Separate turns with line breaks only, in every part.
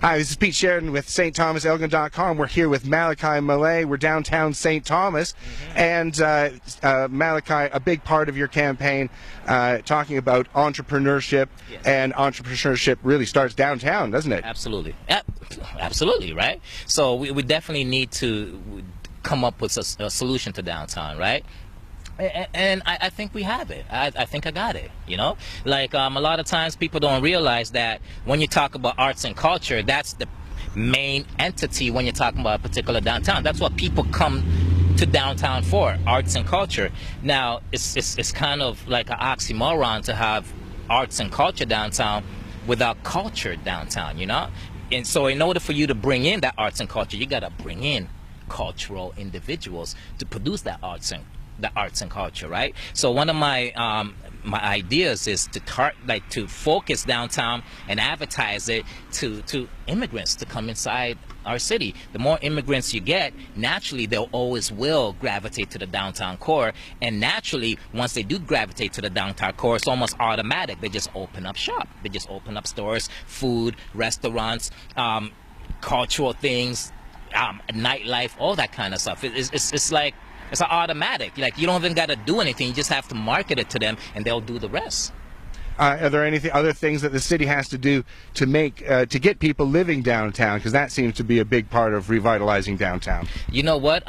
Hi, this is Pete Sheridan with StThomaselgin.com. We're here with Malichi Male. We're downtown St. Thomas. And Malichi, a big part of your campaign, talking about entrepreneurship.
Yes.
And entrepreneurship really starts downtown, doesn't it?
Absolutely. Absolutely, right? So we definitely need to come up with a solution to downtown, right? And I think we have it. I think I got it, you know? Like, a lot of times people don't realize that when you talk about arts and culture, that's the main entity when you're talking about a particular downtown. That's what people come to downtown for, arts and culture. Now, it's kind of like an oxymoron to have arts and culture downtown without culture downtown, you know? And so in order for you to bring in that arts and culture, you got to bring in cultural individuals to produce that arts and culture, right? So one of my my ideas is to focus downtown and advertise it to immigrants to come inside our city. The more immigrants you get, naturally they'll always will gravitate to the downtown core, and naturally once they do gravitate to the downtown core, it's almost automatic. They just open up shop. They just open up stores, food, restaurants, cultural things, nightlife, all that kind of stuff. It's like, it's an automatic. Like, you don't even got to do anything. You just have to market it to them, and they'll do the rest.
Are there other things that the city has to do to make to get people living downtown? Because that seems to be a big part of revitalizing downtown.
You know what?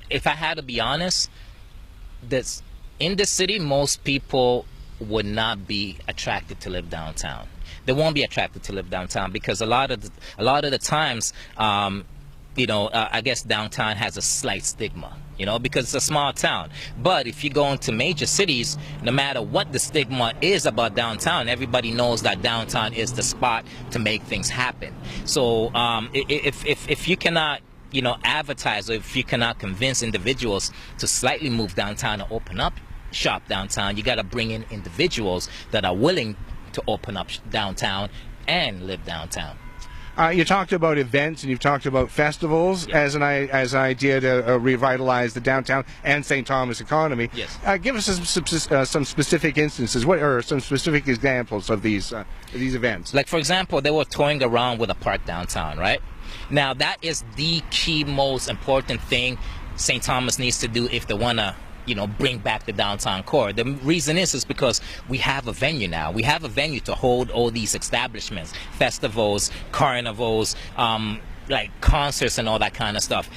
If I had to be honest, in the city, most people would not be attracted to live downtown. They won't be attracted to live downtown because a lot of the times, you know, I guess downtown has a slight stigma, you know, because it's a small town. But if you go into major cities, no matter what the stigma is about downtown, everybody knows that downtown is the spot to make things happen. So if you cannot, you know, advertise, or if you cannot convince individuals to slightly move downtown and open up shop downtown, you got to bring in individuals that are willing to open up downtown and live downtown.
You talked about events and you've talked about festivals.
Yes.
as an idea to revitalize the downtown and St. Thomas economy.
Yes.
Give us some specific instances, or some specific examples of these events.
Like, for example, they were touring around with a park downtown, right? Now, that is the key, most important thing St. Thomas needs to do if they want to, you know, bring back the downtown core. The reason is because we have a venue now. We have a venue to hold all these establishments, festivals, carnivals, like concerts and all that kind of stuff,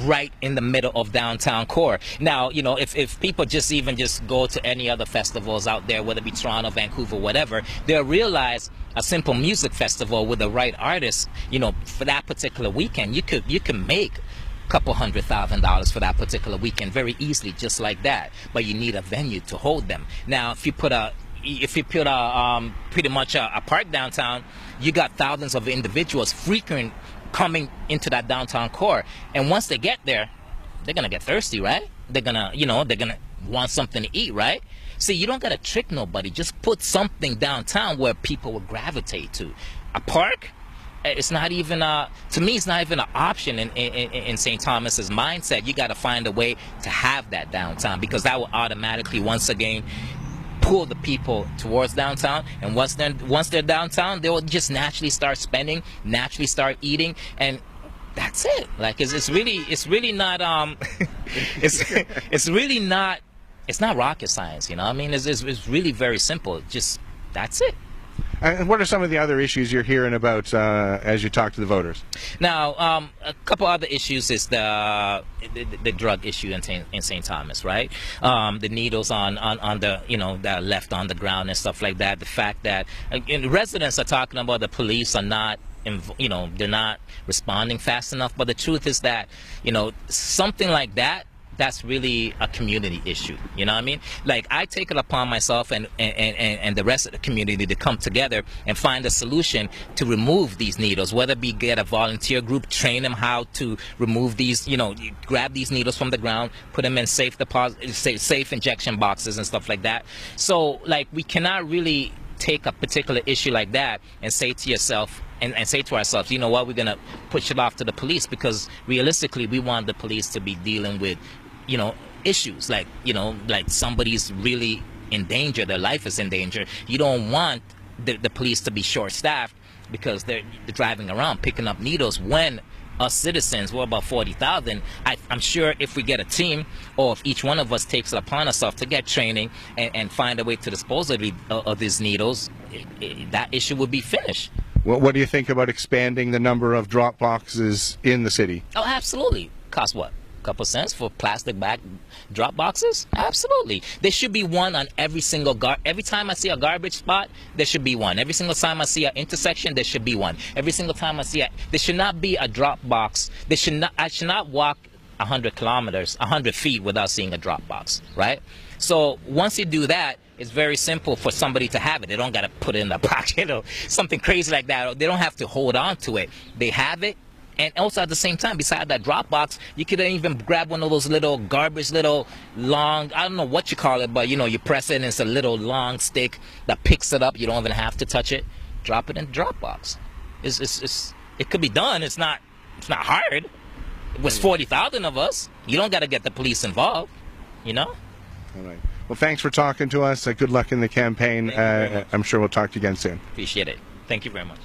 right in the middle of downtown core. Now, you know, if people just go to any other festivals out there, whether it be Toronto, Vancouver, whatever, they'll realize a simple music festival with the right artists, you know, for that particular weekend, you can make couple $100,000 for that particular weekend very easily, just like that. But you need a venue to hold them. Now, if you put pretty much a park downtown, you got thousands of individuals frequent coming into that downtown core, and once they get there, they're gonna get thirsty, right? They're gonna want something to eat, right? See, you don't gotta trick nobody. Just put something downtown where people will gravitate to. A park, it's not even to me, it's not even an option in St. Thomas's mindset. You got to find a way to have that downtown, because that will automatically, once again, pull the people towards downtown. And once they're downtown, they will just naturally start spending, naturally start eating, and that's it. Like, it's really not it's not rocket science, you know. I mean, it's really very simple. Just that's it.
And what are some of the other issues you're hearing about as you talk to the voters?
Now, a couple other issues is the drug issue in St. Thomas, right? The needles on the, you know, that are left on the ground and stuff like that. The fact that residents are talking about the police are not, you know, they're not responding fast enough. But the truth is that, you know, something like that, that's really a community issue, you know what I mean? Like, I take it upon myself and the rest of the community to come together and find a solution to remove these needles, whether it be get a volunteer group, train them how to remove these, you know, grab these needles from the ground, put them in safe injection boxes and stuff like that. So, like, we cannot really take a particular issue like that and say to yourself, and say to ourselves, you know what, we're going to push it off to the police, because realistically we want the police to be dealing with, you know, issues like, you know, like somebody's really in danger, their life is in danger. You don't want the police to be short-staffed because they're driving around picking up needles when us citizens, we're about 40,000. I'm sure if we get a team, or if each one of us takes it upon ourselves to get training and find a way to dispose of these needles, that issue would be finished.
Well, what do you think about expanding the number of drop boxes in the city?
Oh, absolutely. Cost what? Couple cents for plastic bag drop boxes? Absolutely. There should be one on every single every time I see a garbage spot, there should be one. Every single time I see an intersection, there should be one. Every single time I see there should not be a drop box. I should not walk 100 kilometers, 100 feet without seeing a drop box, right? So once you do that, it's very simple for somebody to have it. They don't got to put it in their pocket or something crazy like that. They don't have to hold on to it. They have it. And also at the same time, beside that drop box, you could even grab one of those little garbage, little long, I don't know what you call it, but you know, you press it and it's a little long stick that picks it up. You don't even have to touch it. Drop it in the drop box. It could be done. It's not hard. It was 40,000 of us. You don't got to get the police involved, you know?
All right. Well, thanks for talking to us. Good luck in the campaign. I'm sure we'll talk to you again soon.
Appreciate it. Thank you very much.